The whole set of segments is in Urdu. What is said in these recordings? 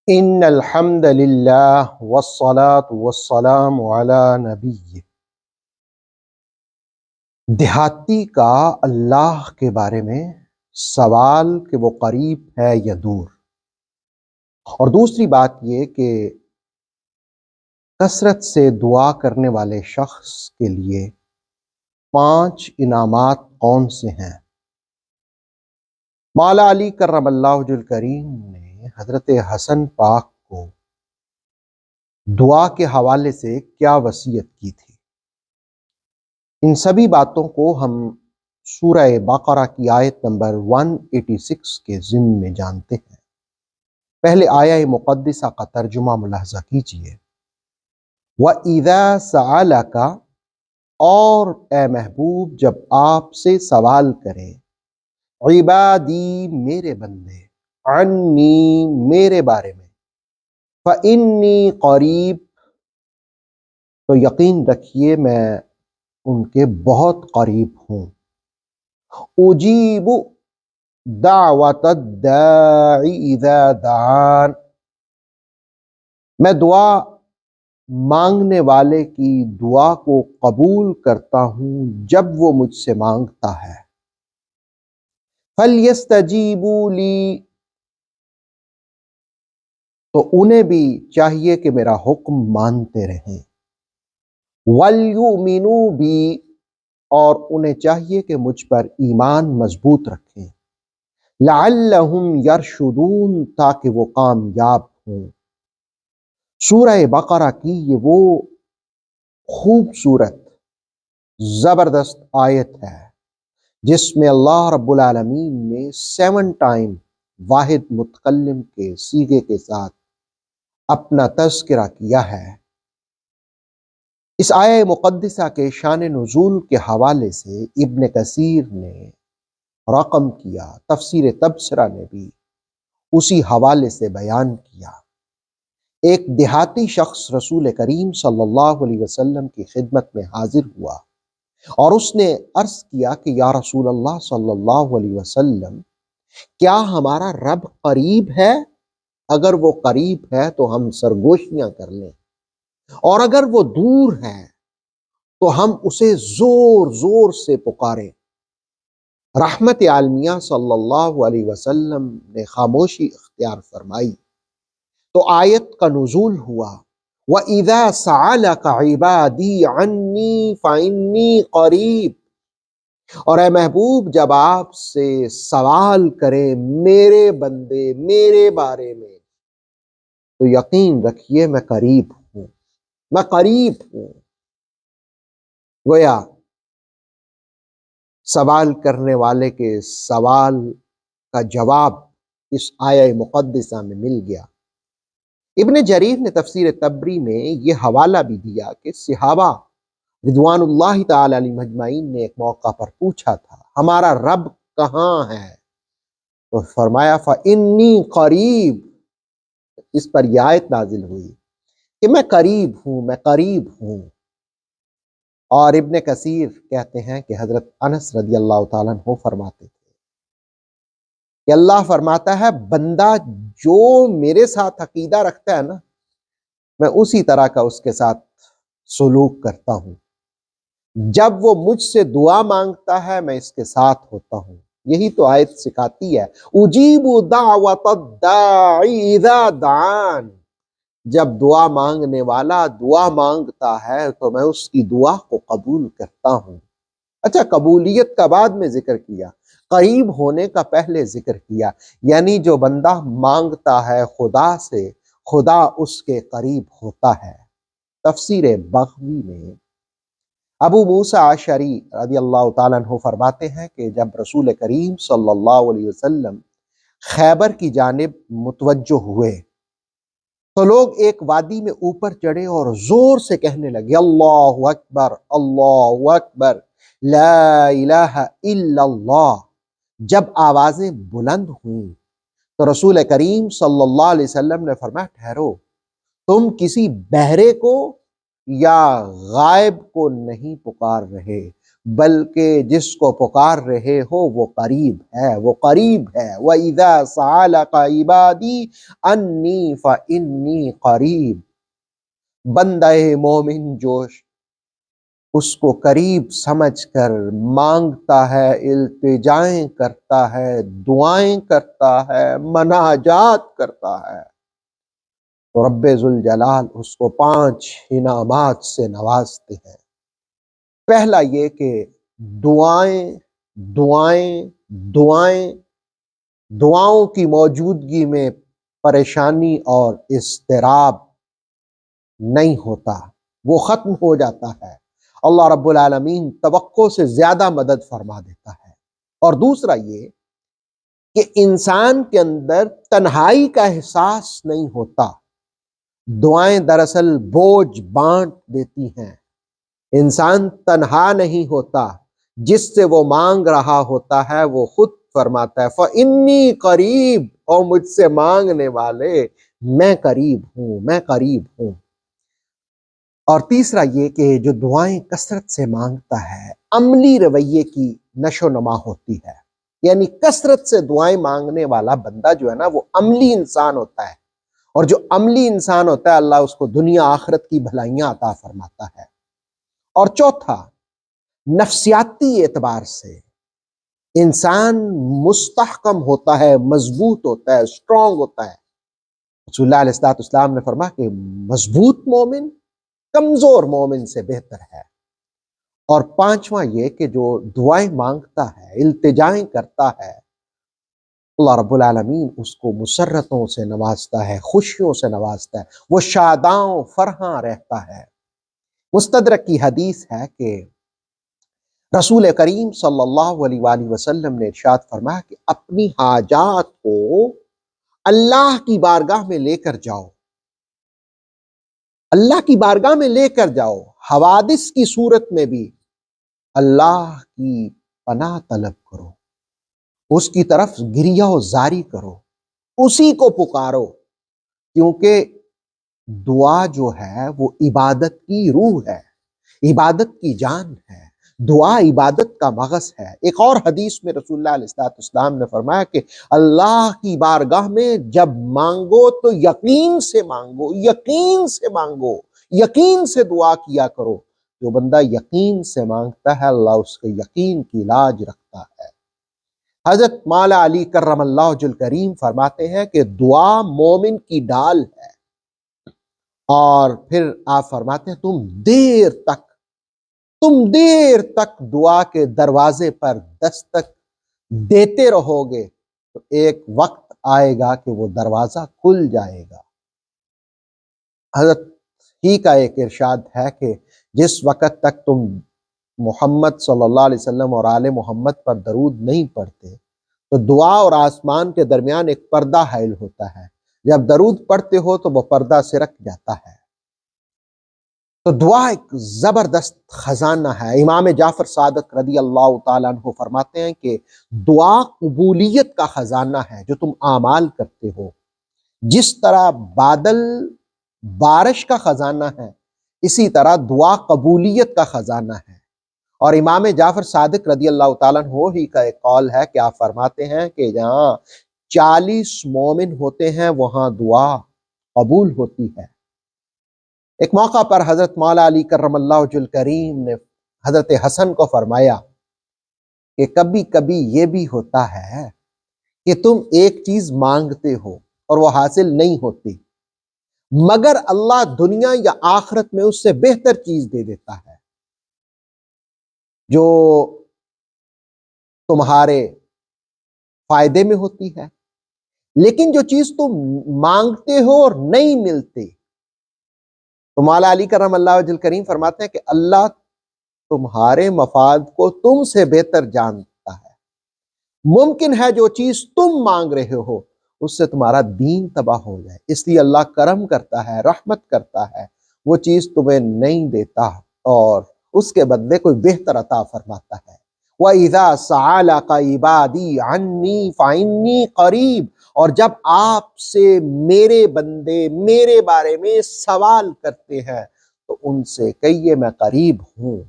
ان الحمد للہ والصلاة والسلام علی نبی۔ دیہاتی کا اللہ کے بارے میں سوال کہ وہ قریب ہے یا دور، اور دوسری بات یہ کہ کثرت سے دعا کرنے والے شخص کے لیے 5 انعامات کون سے ہیں۔ مولا علی کرم اللہ وجہ الکریم نے حضرت حسن پاک کو دعا کے حوالے سے کیا وصیت کی تھی، ان سبھی باتوں کو ہم سورہ بقرہ کی آیت نمبر 186 کے ضمن میں جانتے ہیں۔ پہلے آیہ مقدسہ کا ترجمہ ملاحظہ کیجئے۔ وَإِذَا سَأَلَكَ، اور اے محبوب جب آپ سے سوال کریں، عبادی میرے بندے، عنی میرے بارے میں، فَإِنِّي قریب، تو یقین رکھیے میں ان کے بہت قریب ہوں۔ اجیب دعوت الداعی اذا دعان، میں دعا مانگنے والے کی دعا کو قبول کرتا ہوں جب وہ مجھ سے مانگتا ہے۔ فَلْيَسْتَجِيبُوا لِي، تو انہیں بھی چاہیے کہ میرا حکم مانتے رہیں۔ وَلْيُؤْمِنُوا بِي، اور انہیں چاہیے کہ مجھ پر ایمان مضبوط رکھیں۔ لَعَلَّهُمْ يَرْشُدُونَ، تاکہ وہ کامیاب ہوں۔ سورہ بقرہ کی یہ وہ خوبصورت زبردست آیت ہے جس میں اللہ رب العالمین نے 7 ٹائم واحد متکلم کے صیغے کے ساتھ اپنا تذکرہ کیا ہے۔ اس آیہ مقدسہ کے شان نزول کے حوالے سے ابن کثیر نے رقم کیا، تفسیر تبصرہ نے بھی اسی حوالے سے بیان کیا۔ ایک دیہاتی شخص رسول کریم صلی اللہ علیہ وسلم کی خدمت میں حاضر ہوا اور اس نے عرض کیا کہ یا رسول اللہ صلی اللہ علیہ وسلم، کیا ہمارا رب قریب ہے؟ اگر وہ قریب ہے تو ہم سرگوشیاں کر لیں، اور اگر وہ دور ہے تو ہم اسے زور زور سے پکاریں۔ رحمت عالمیہ صلی اللہ علیہ وسلم نے خاموشی اختیار فرمائی تو آیت کا نزول ہوا، وَإِذَا سَأَلَكَ عِبَادِي عَنِّي فَإِنِّي قَرِيب، اور اے محبوب جب آپ سے سوال کریں میرے بندے میرے بارے میں، تو یقین رکھیے میں قریب ہوں، میں قریب ہوں۔ گویا سوال کرنے والے کے سوال کا جواب اس آیہ مقدسہ میں مل گیا۔ ابن جریر نے تفسیر تبری میں یہ حوالہ بھی دیا کہ صحابہ رضوان اللہ تعالی علیہم اجمعین نے ایک موقع پر پوچھا تھا ہمارا رب کہاں ہے، تو فرمایا فَإِنِّي قریب، اس پر یہ آیت نازل ہوئی کہ میں قریب ہوں، میں قریب ہوں۔ اور ابن کثیر کہتے ہیں کہ حضرت انس رضی اللہ تعالیٰ عنہ فرماتے تھے کہ اللہ فرماتا ہے بندہ جو میرے ساتھ عقیدہ رکھتا ہے نا، میں اسی طرح کا اس کے ساتھ سلوک کرتا ہوں۔ جب وہ مجھ سے دعا مانگتا ہے میں اس کے ساتھ ہوتا ہوں۔ یہی تو آیت سکھاتی ہے، اجیب دعوت الداعی اذا دعان، جب دعا مانگنے والا دعا مانگتا ہے تو میں اس کی دعا کو قبول کرتا ہوں۔ اچھا، قبولیت کا بعد میں ذکر کیا، قریب ہونے کا پہلے ذکر کیا، یعنی جو بندہ مانگتا ہے خدا سے، خدا اس کے قریب ہوتا ہے۔ تفسیر بغوی میں ابو موسیٰ اشعری رضی اللہ تعالیٰ عنہ فرماتے ہیں کہ جب رسول کریم صلی اللہ علیہ وسلم خیبر کی جانب متوجہ ہوئے تو لوگ ایک وادی میں اوپر چڑھے اور زور سے کہنے لگے اللہ اکبر لا الہ الا اللہ۔ جب آوازیں بلند ہوئیں تو رسول کریم صلی اللہ علیہ وسلم نے فرمایا ٹھہرو، تم کسی بہرے کو یا غائب کو نہیں پکار رہے، بلکہ جس کو پکار رہے ہو وہ قریب ہے، وہ قریب ہے۔ وَإِذَا سَأَلَكَ عِبَادِي أَنِّي فَإِنِّي قَرِيب۔ بندہ مومن جو اس کو قریب سمجھ کر مانگتا ہے، التجائیں کرتا ہے، دعائیں کرتا ہے، مناجات کرتا ہے، تو رب ذوالجلال اس کو 5 انعامات سے نوازتے ہیں۔ پہلا یہ کہ دعائیں دعائیں دعائیں دعاؤں کی موجودگی میں پریشانی اور اضطراب نہیں ہوتا، وہ ختم ہو جاتا ہے، اللہ رب العالمین توقع سے زیادہ مدد فرما دیتا ہے۔ اور دوسرا یہ کہ انسان کے اندر تنہائی کا احساس نہیں ہوتا، دعائیں دراصل بوجھ بانٹ دیتی ہیں، انسان تنہا نہیں ہوتا، جس سے وہ مانگ رہا ہوتا ہے وہ خود فرماتا ہے فَإِنِّي قریب، اور مجھ سے مانگنے والے میں قریب ہوں، میں قریب ہوں۔ اور تیسرا یہ کہ جو دعائیں کثرت سے مانگتا ہے، عملی رویے کی نشو و نما ہوتی ہے، یعنی کثرت سے دعائیں مانگنے والا بندہ جو ہے نا وہ عملی انسان ہوتا ہے، اور جو عملی انسان ہوتا ہے اللہ اس کو دنیا آخرت کی بھلائیاں عطا فرماتا ہے۔ اور چوتھا، نفسیاتی اعتبار سے انسان مستحکم ہوتا ہے، مضبوط ہوتا ہے، اسٹرانگ ہوتا ہے۔ رسول اللہ علیہ السلام نے فرمایا کہ مضبوط مومن کمزور مومن سے بہتر ہے۔ اور پانچواں یہ کہ جو دعائیں مانگتا ہے، التجائیں کرتا ہے، اللہ رب العالمین اس کو مسرتوں سے نوازتا ہے، خوشیوں سے نوازتا ہے، وہ شاداں فرحاں رہتا ہے۔ مستدرک کی حدیث ہے کہ رسول کریم صلی اللہ علیہ وآلہ وسلم نے ارشاد فرمایا کہ اپنی حاجات کو اللہ کی بارگاہ میں لے کر جاؤ، اللہ کی بارگاہ میں لے کر جاؤ، حوادث کی صورت میں بھی اللہ کی پناہ طلب کرو، اس کی طرف گریہ و زاری کرو، اسی کو پکارو، کیونکہ دعا جو ہے وہ عبادت کی روح ہے، عبادت کی جان ہے، دعا عبادت کا مغز ہے۔ ایک اور حدیث میں رسول اللہ علیہ السلام نے فرمایا کہ اللہ کی بارگاہ میں جب مانگو تو یقین سے مانگو، یقین سے مانگو، یقین سے دعا کیا کرو۔ جو بندہ یقین سے مانگتا ہے اللہ اس کے یقین کی لاج رکھتا ہے۔ حضرت مولا علی کرم اللہ وجہ الکریم فرماتے ہیں کہ دعا مومن کی ڈال ہے، اور پھر آپ فرماتے ہیں تم دیر تک دعا کے دروازے پر دستک دیتے رہو گے تو ایک وقت آئے گا کہ وہ دروازہ کھل جائے گا۔ حضرت ہی کا ایک ارشاد ہے کہ جس وقت تک تم محمد صلی اللہ علیہ وسلم اور آل محمد پر درود نہیں پڑھتے تو دعا اور آسمان کے درمیان ایک پردہ حائل ہوتا ہے، جب درود پڑھتے ہو تو وہ پردہ سرک جاتا ہے۔ تو دعا ایک زبردست خزانہ ہے۔ امام جعفر صادق رضی اللہ تعالیٰ عنہ فرماتے ہیں کہ دعا قبولیت کا خزانہ ہے جو تم اعمال کرتے ہو، جس طرح بادل بارش کا خزانہ ہے اسی طرح دعا قبولیت کا خزانہ ہے۔ اور امام جعفر صادق رضی اللہ تعالیٰ عنہ ہی کا ایک قول ہے کہ آپ فرماتے ہیں کہ جہاں 40 مومن ہوتے ہیں وہاں دعا قبول ہوتی ہے۔ ایک موقع پر حضرت مولا علی کرم اللہ وجہ الکریم نے حضرت حسن کو فرمایا کہ کبھی کبھی یہ بھی ہوتا ہے کہ تم ایک چیز مانگتے ہو اور وہ حاصل نہیں ہوتی، مگر اللہ دنیا یا آخرت میں اس سے بہتر چیز دے دیتا ہے جو تمہارے فائدے میں ہوتی ہے۔ لیکن جو چیز تم مانگتے ہو اور نہیں ملتی، تو مولا علی کرم اللہ وجہ الکریم فرماتے ہیں کہ اللہ تمہارے مفاد کو تم سے بہتر جانتا ہے۔ ممکن ہے جو چیز تم مانگ رہے ہو اس سے تمہارا دین تباہ ہو جائے، اس لیے اللہ کرم کرتا ہے، رحمت کرتا ہے، وہ چیز تمہیں نہیں دیتا اور اس کے بدلے کوئی بہتر عطا فرماتا ہے۔ وَإِذَا سَأَلَكَ عِبَادِي عَنِّي فَإِنِّي قَرِيب، اور جب آپ سے میرے بندے میرے بارے میں سوال کرتے ہیں تو ان سے کہیے میں قریب ہوں۔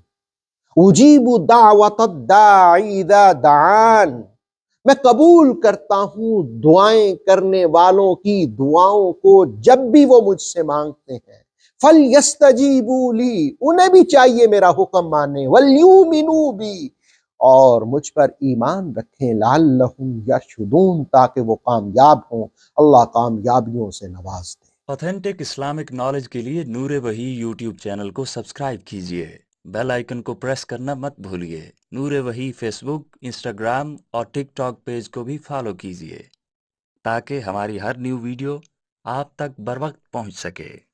اجیب دعوت الداعی اذا دعان، میں قبول کرتا ہوں دعائیں کرنے والوں کی دعاؤں کو جب بھی وہ مجھ سے مانگتے ہیں۔ فَلْيَسْتَجِيبُوا لِي، انہیں بھی چاہیے میرا حکم مانے، وَلْيُؤْمِنُوا بِي، اور مجھ پر ایمان رکھیں، لَعَلَّهُمْ يَرْشُدُونَ، تاکہ وہ کامیاب ہوں۔ اللہ کامیابیوں سے نواز دے۔ آتھینٹک اسلامک نالج کے لیے نور وحی یوٹیوب چینل کو سبسکرائب کیجیے، بیل آئیکن کو پریس کرنا مت بھولیے۔ نور وحی فیس بک، انسٹاگرام اور ٹک ٹاک پیج کو بھی فالو کیجیے تاکہ ہماری ہر نیو ویڈیو آپ تک بر وقت پہنچ سکے۔